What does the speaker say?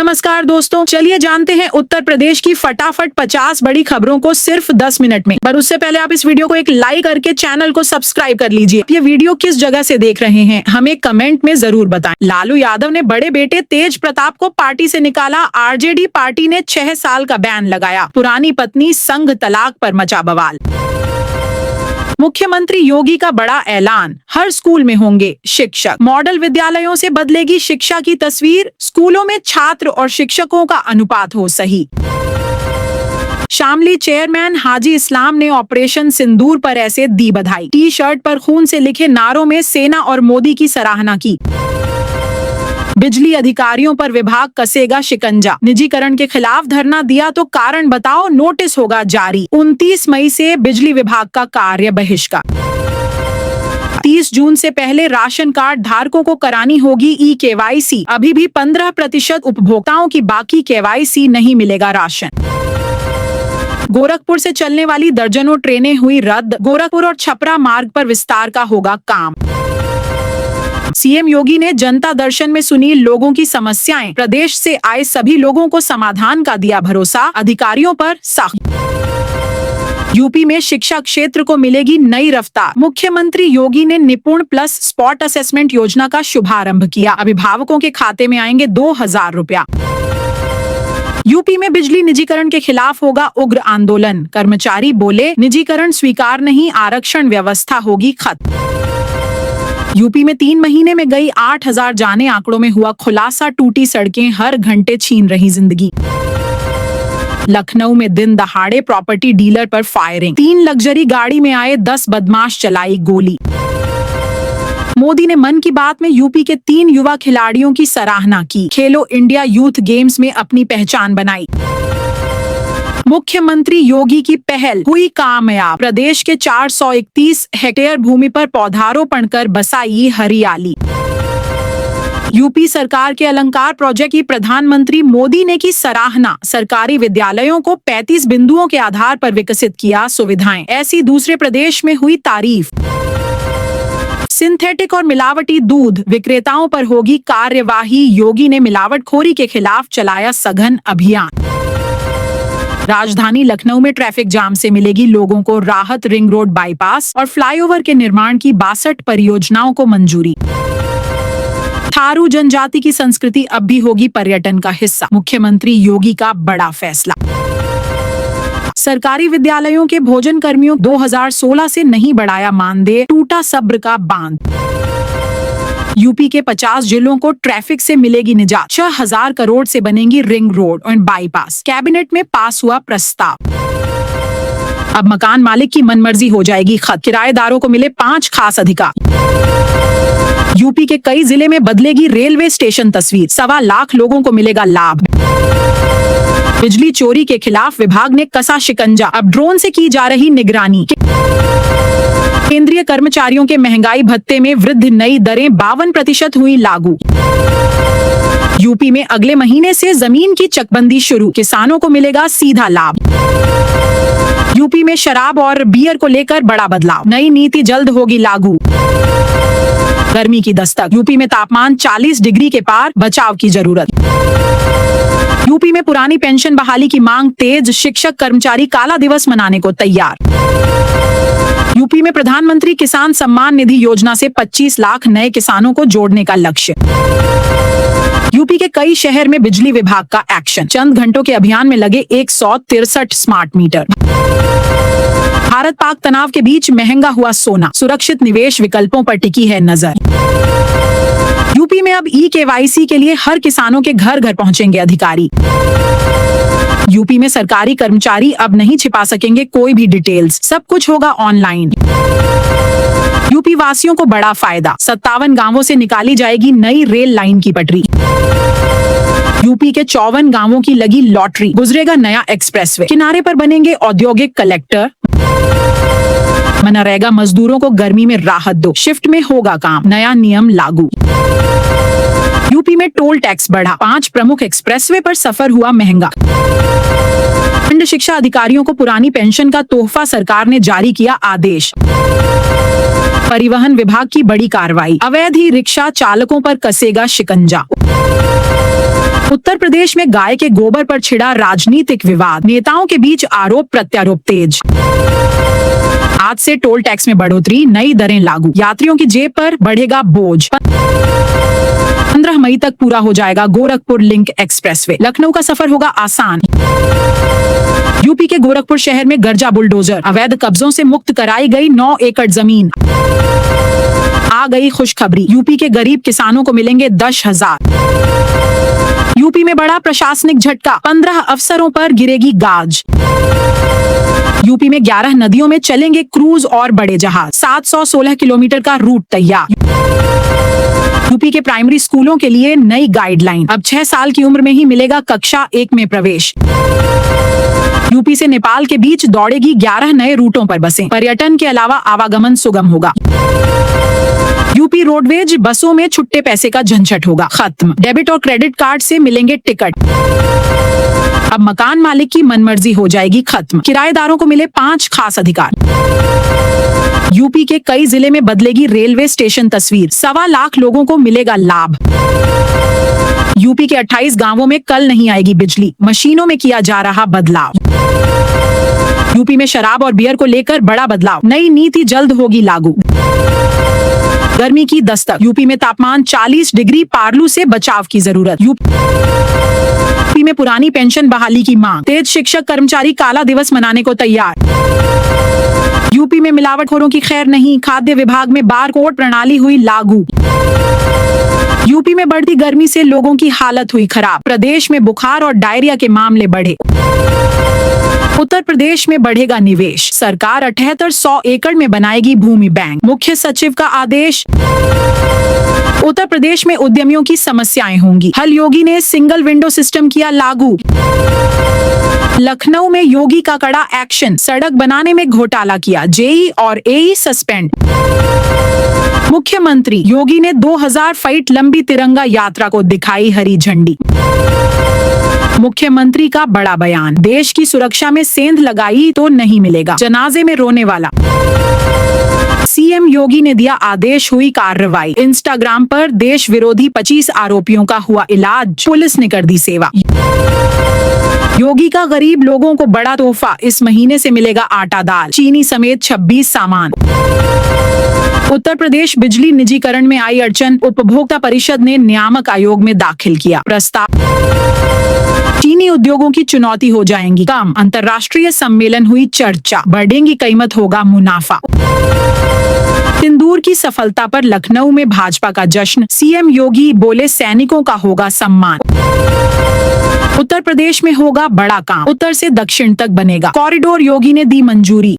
नमस्कार दोस्तों, चलिए जानते हैं उत्तर प्रदेश की फटाफट 50 बड़ी खबरों को सिर्फ 10 मिनट में। पर उससे पहले आप इस वीडियो को एक लाइक करके चैनल को सब्सक्राइब कर लीजिए। ये वीडियो किस जगह से देख रहे हैं हमें कमेंट में जरूर बताएं। लालू यादव ने बड़े बेटे तेज प्रताप को पार्टी से निकाला। आरजेडी पार्टी ने 6 साल का बैन लगाया। पुरानी पत्नी संग तलाक पर मचा बवाल। मुख्यमंत्री योगी का बड़ा ऐलान, हर स्कूल में होंगे शिक्षक। मॉडल विद्यालयों से बदलेगी शिक्षा की तस्वीर। स्कूलों में छात्र और शिक्षकों का अनुपात हो सही। शामली चेयरमैन हाजी इस्लाम ने ऑपरेशन सिंदूर पर ऐसे दी बधाई। टी शर्ट पर खून से लिखे नारों में सेना और मोदी की सराहना की। बिजली अधिकारियों पर विभाग कसेगा शिकंजा। निजीकरण के खिलाफ धरना दिया तो कारण बताओ, नोटिस होगा जारी। 29 मई से बिजली विभाग का कार्य बहिष्कार। 30 जून से पहले राशन कार्ड धारकों को करानी होगी ई-केवाईसी। अभी भी 15% उपभोक्ताओं की बाकी केवाईसी नहीं मिलेगा राशन। गोरखपुर से चलने वाली दर्जनों ट्रेनें हुई रद्द। गोरखपुर और छपरा मार्ग पर विस्तार का होगा काम। सीएम योगी ने जनता दर्शन में सुनी लोगों की समस्याएं। प्रदेश से आए सभी लोगों को समाधान का दिया भरोसा। अधिकारियों पर सख्त। यूपी में शिक्षा क्षेत्र को मिलेगी नई रफ्तार। मुख्यमंत्री योगी ने निपुण प्लस स्पॉट असेसमेंट योजना का शुभारंभ किया। अभिभावकों के खाते में आएंगे 2000 रुपया। यूपी में बिजली निजीकरण के खिलाफ होगा उग्र आंदोलन। कर्मचारी बोले, निजीकरण स्वीकार नहीं, आरक्षण व्यवस्था होगी खत्म। यूपी में 3 महीने में गई 8000 जाने, आंकड़ों में हुआ खुलासा। टूटी सड़कें हर घंटे छीन रही जिंदगी। लखनऊ में दिन दहाड़े प्रॉपर्टी डीलर पर फायरिंग। 3 लग्जरी गाड़ी में आए 10 बदमाश, चलाई गोली। मोदी ने मन की बात में यूपी के 3 युवा खिलाड़ियों की सराहना की। खेलो इंडिया यूथ गेम्स में अपनी पहचान बनाई। मुख्यमंत्री योगी की पहल हुई कामयाब। प्रदेश के 431 हेक्टेयर भूमि पर पौधारोपण कर बसाई हरियाली। यूपी सरकार के अलंकार प्रोजेक्ट की प्रधानमंत्री मोदी ने की सराहना। सरकारी विद्यालयों को 35 बिंदुओं के आधार पर विकसित किया सुविधाएं। ऐसी दूसरे प्रदेश में हुई तारीफ। सिंथेटिक और मिलावटी दूध विक्रेताओं पर होगी कार्यवाही। योगी ने मिलावटखोरी के खिलाफ चलाया सघन अभियान। राजधानी लखनऊ में ट्रैफिक जाम से मिलेगी लोगों को राहत। रिंग रोड, बाईपास और फ्लाईओवर के निर्माण की 62 परियोजनाओं को मंजूरी। थारू जनजाति की संस्कृति अब भी होगी पर्यटन का हिस्सा। मुख्यमंत्री योगी का बड़ा फैसला। सरकारी विद्यालयों के भोजन कर्मियों 2016 से नहीं बढ़ाया मानदेय, टूटा सब्र का बांध। यूपी के 50 जिलों को ट्रैफिक से मिलेगी निजात। 6000 करोड़ से बनेंगी रिंग रोड और बाईपास। कैबिनेट में पास हुआ प्रस्ताव। अब मकान मालिक की मनमर्जी हो जाएगी खत्म। किराएदारों को मिले 5 खास अधिकार। यूपी के कई जिले में बदलेगी रेलवे स्टेशन तस्वीर। 1.25 लाख लोगों को मिलेगा लाभ। बिजली चोरी के खिलाफ विभाग ने कसा शिकंजा। अब ड्रोन से की जा रही निगरानी। केंद्रीय कर्मचारियों के महंगाई भत्ते में वृद्धि, नई दरें 52% हुई लागू। यूपी में अगले महीने से जमीन की चकबंदी शुरू। किसानों को मिलेगा सीधा लाभ। यूपी में शराब और बियर को लेकर बड़ा बदलाव। नई नीति जल्द होगी लागू। गर्मी की दस्तक। यूपी में तापमान 40 डिग्री के पार, बचाव की जरूरत। यूपी में पुरानी पेंशन बहाली की मांग तेज। शिक्षक कर्मचारी काला दिवस मनाने को तैयार। यूपी में प्रधानमंत्री किसान सम्मान निधि योजना से 25 लाख नए किसानों को जोड़ने का लक्ष्य। यूपी के कई शहर में बिजली विभाग का एक्शन। चंद घंटों के अभियान में लगे 163 स्मार्ट मीटर। भारत पाक तनाव के बीच महंगा हुआ सोना। सुरक्षित निवेश विकल्पों पर टिकी है नजर। यूपी में अब ई-केवाईसी के लिए हर किसानों के घर घर पहुंचेंगे अधिकारी। यूपी में सरकारी कर्मचारी अब नहीं छिपा सकेंगे कोई भी डिटेल्स। सब कुछ होगा ऑनलाइन। यूपी वासियों को बड़ा फायदा। 57 गांवों से निकाली जाएगी नई रेल लाइन की पटरी। यूपी के 54 गांवों की लगी लॉटरी। गुजरेगा नया एक्सप्रेसवे। किनारे पर बनेंगे औद्योगिक कलेक्टर। मनरेगा मजदूरों को गर्मी में राहत दो, शिफ्ट में होगा काम। नया नियम लागू। यूपी में टोल टैक्स बढ़ा। 5 प्रमुख एक्सप्रेसवे पर सफर हुआ महंगा। खंड शिक्षा अधिकारियों को पुरानी पेंशन का तोहफा, सरकार ने जारी किया आदेश। परिवहन विभाग की बड़ी कार्रवाई। अवैध ई रिक्शा चालकों पर कसेगा शिकंजा। उत्तर प्रदेश में गाय के गोबर पर छिड़ा राजनीतिक विवाद, नेताओं के बीच आरोप प्रत्यारोप तेज। आज से टोल टैक्स में बढ़ोतरी, नई दरें लागू, यात्रियों की जेब पर बढ़ेगा बोझ। 15 मई तक पूरा हो जाएगा गोरखपुर लिंक एक्सप्रेसवे, लखनऊ का सफर होगा आसान। यूपी के गोरखपुर शहर में गरजा बुलडोजर, अवैध कब्जों से मुक्त कराई गई 9 एकड़ जमीन। आ गई खुशखबरी, यूपी के गरीब किसानों को मिलेंगे 10,000। यूपी में बड़ा प्रशासनिक झटका, 15 अफसरों पर गिरेगी गाज। यूपी में 11 नदियों में चलेंगे क्रूज और बड़े जहाज, 716 किलोमीटर का रूट तैयार। यूपी के प्राइमरी स्कूलों के लिए नई गाइडलाइन, अब 6 साल की उम्र में ही मिलेगा कक्षा 1 में प्रवेश। यूपी से नेपाल के बीच दौड़ेगी 11 नए रूटों पर बसें, पर्यटन के अलावा आवागमन सुगम होगा। यूपी रोडवेज बसों में छुट्टे पैसे का झंझट होगा खत्म, डेबिट और क्रेडिट कार्ड से मिलेंगे टिकट। अब मकान मालिक की मनमर्जी हो जाएगी खत्म, किराएदारों को मिले 5 खास अधिकार। यूपी के कई जिले में बदलेगी रेलवे स्टेशन तस्वीर, 1.25 लाख लोगों को मिलेगा लाभ। यूपी के 28 गांवों में कल नहीं आएगी बिजली, मशीनों में किया जा रहा बदलाव। यूपी में शराब और बियर को लेकर बड़ा बदलाव, नई नीति जल्द होगी लागू। गर्मी की दस्तक, यूपी में तापमान 40 डिग्री, पारलू से बचाव की जरूरत। यूपी में पुरानी पेंशन बहाली की मांग, तेज शिक्षक कर्मचारी काला दिवस मनाने को तैयार। यूपी में मिलावटखोरों की खैर नहीं, खाद्य विभाग में बार कोड प्रणाली हुई लागू। यूपी में बढ़ती गर्मी से लोगों की हालत हुई खराब, प्रदेश में बुखार और डायरिया के मामले बढ़े। उत्तर प्रदेश में बढ़ेगा निवेश, सरकार 7800 एकड़ में बनाएगी भूमि बैंक, मुख्य सचिव का आदेश। उत्तर प्रदेश में उद्यमियों की समस्याएं होंगी, हल योगी ने सिंगल विंडो सिस्टम किया लागू। लखनऊ में योगी का कड़ा एक्शन, सड़क बनाने में घोटाला किया, जेई और एई सस्पेंड। मुख्यमंत्री योगी ने 2000 फीट लंबी तिरंगा यात्रा को दिखाई हरी झंडी। मुख्यमंत्री का बड़ा बयान, देश की सुरक्षा में सेंध लगाई तो नहीं मिलेगा, जनाजे में रोने वाला। सीएम योगी ने दिया आदेश, हुई कार्रवाई। इंस्टाग्राम पर देश विरोधी 25 आरोपियों का हुआ इलाज, पुलिस ने कर दी सेवा। योगी का गरीब लोगों को बड़ा तोहफा, इस महीने से मिलेगा आटा दाल, चीनी समेत 26 सामान। उत्तर प्रदेश बिजली निजीकरण में आई अड़चन, उपभोक्ता परिषद ने नियामक आयोग में दाखिल किया प्रस्ताव। चीनी उद्योगों की चुनौती हो जाएंगी कम, अंतर्राष्ट्रीय सम्मेलन हुई चर्चा, बढ़ेंगी कीमत होगा मुनाफा। सिंदूर की सफलता पर लखनऊ में भाजपा का जश्न, सीएम योगी बोले सैनिकों का होगा सम्मान। उत्तर प्रदेश में होगा बड़ा काम, उत्तर से दक्षिण तक बनेगा कॉरिडोर, योगी ने दी मंजूरी।